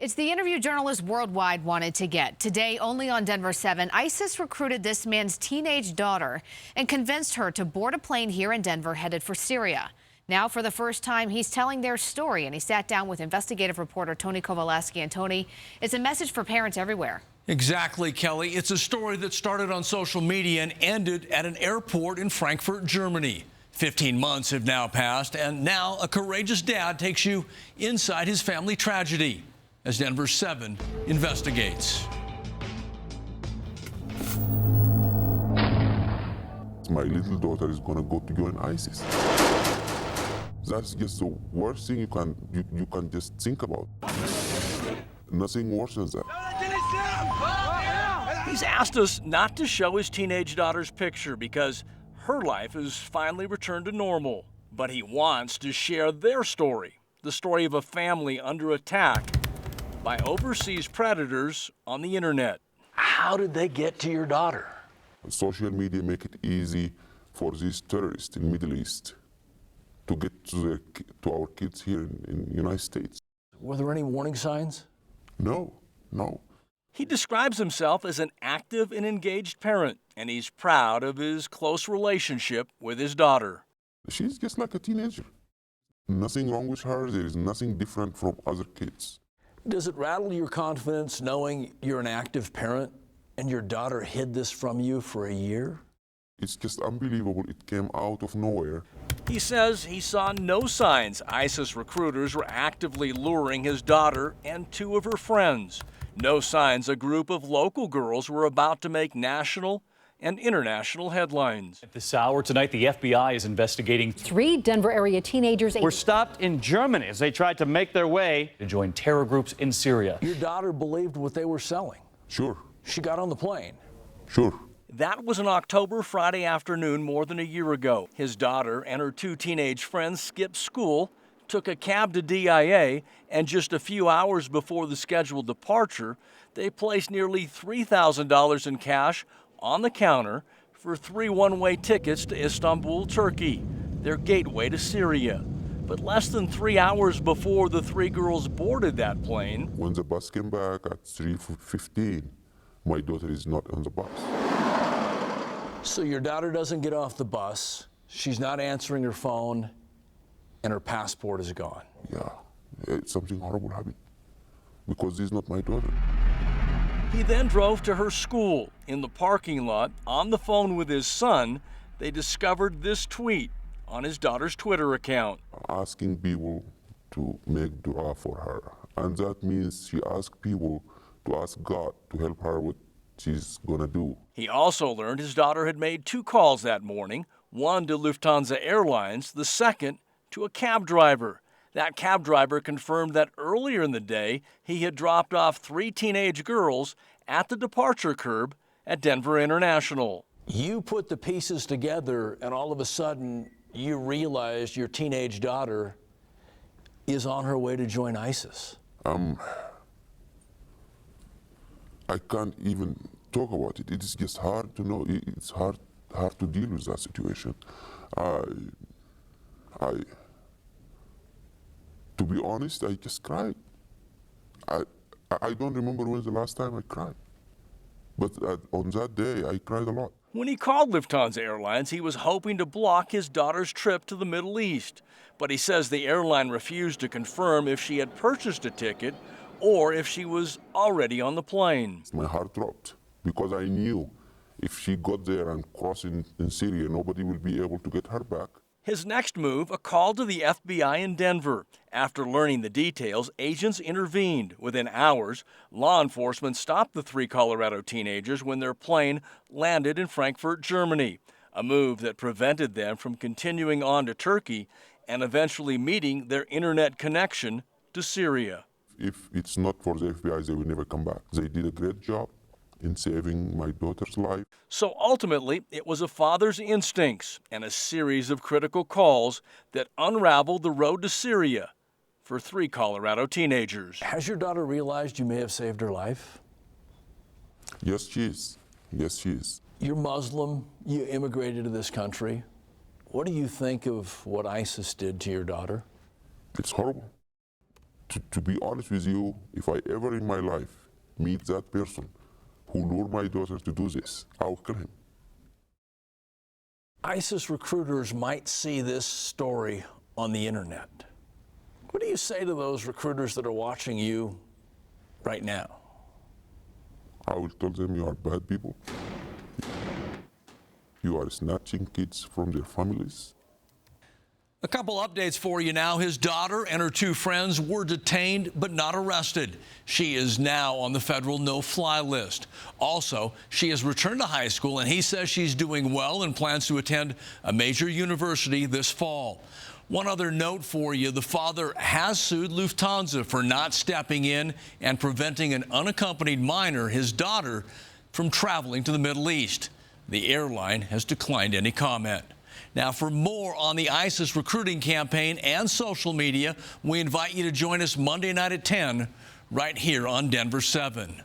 It's the interview journalists worldwide wanted to get. Today, only on Denver7, ISIS recruited this man's teenage daughter and convinced her to board a plane here in Denver headed for Syria. Now, for the first time, he's telling their story, and he sat down with investigative reporter Tony Kovaleski. And Tony, it's a message for parents everywhere. Exactly, Kelly. It's a story that started on social media and ended at an airport in Frankfurt, Germany. 15 months have now passed, and now a courageous dad takes you inside his family tragedy as Denver7 investigates. My little daughter is going to go to join ISIS. That's just the worst thing you can just think about. Nothing worse than that. He's asked us not to show his teenage daughter's picture because her life has finally returned to normal. But he wants to share their story, the story of a family under attack by overseas predators on the internet. How did they get to your daughter? Social media make it easy for these terrorists in the Middle East to get to our kids here in the United States. Were there any warning signs? No. He describes himself as an active and engaged parent, and he's proud of his close relationship with his daughter. She's just like a teenager. Nothing wrong with her. There is nothing different from other kids. Does it rattle your confidence knowing you're an active parent and your daughter hid this from you for a year? It's just unbelievable. It came out of nowhere. He says he saw no signs ISIS recruiters were actively luring his daughter and two of her friends. No signs a group of local girls were about to make national and international headlines. At this hour tonight, the FBI is investigating 3 Denver area teenagers were stopped in Germany as they tried to make their way to join terror groups in Syria. Your daughter believed what they were selling. Sure. She got on the plane. Sure. That was an October Friday afternoon more than a year ago. His daughter and her 2 teenage friends skipped school, took a cab to DIA, and just a few hours before the scheduled departure, they placed nearly $3,000 in cash on the counter for 3 one-way tickets to Istanbul, Turkey, their gateway to Syria. But less than 3 hours before the 3 girls boarded that plane, when the bus came back at 3:15, my daughter is not on the bus. So your daughter doesn't get off the bus, she's not answering her phone, and her passport is gone. Yeah, something horrible happened because this is not my daughter. he then drove to her school. In the parking lot, on the phone with his son, they discovered this tweet on his daughter's Twitter account. Asking people to make dua for her. And that means she asked people to ask God to help her with what she's gonna do. He also learned his daughter had made 2 calls that morning, one to Lufthansa Airlines, the second to a cab driver. That cab driver confirmed that earlier in the day, he had dropped off 3 teenage girls at the departure curb at Denver International. You put the pieces together, and all of a sudden, you realize your teenage daughter is on her way to join ISIS. I can't even talk about it. It is just hard to know. It's hard to deal with that situation. To be honest, I just cried. I don't remember when the last time I cried. But on that day, I cried a lot. When he called Lufthansa Airlines, he was hoping to block his daughter's trip to the Middle East. But he says the airline refused to confirm if she had purchased a ticket or if she was already on the plane. My heart dropped because I knew if she got there and crossed in Syria, nobody will be able to get her back. His next move, a call to the FBI in Denver. After learning the details, agents intervened. Within hours, law enforcement stopped the 3 Colorado teenagers when their plane landed in Frankfurt, Germany, a move that prevented them from continuing on to Turkey and eventually meeting their internet connection to Syria. If it's not for the FBI, they will never come back. They did a great job in saving my daughter's life. So ultimately, it was a father's instincts and a series of critical calls that unraveled the road to Syria for 3 Colorado teenagers. Has your daughter realized you may have saved her life? Yes, she is. Yes, she is. You're Muslim, you immigrated to this country. What do you think of what ISIS did to your daughter? It's horrible. To be honest with you, if I ever in my life meet that person who lured my daughter to do this, I'll kill him. ISIS recruiters might see this story on the internet. What do you say to those recruiters that are watching you right now? I will tell them you are bad people. You are snatching kids from their families. A couple updates for you now. His daughter and her two friends were detained but not arrested. She is now on the federal no-fly list. Also, she has returned to high school, and he says she's doing well and plans to attend a major university this fall. One other note for you, the father has sued Lufthansa for not stepping in and preventing an unaccompanied minor, his daughter, from traveling to the Middle East. The airline has declined any comment. Now, for more on the ISIS recruiting campaign and social media, we invite you to join us Monday night at 10 right here on Denver 7.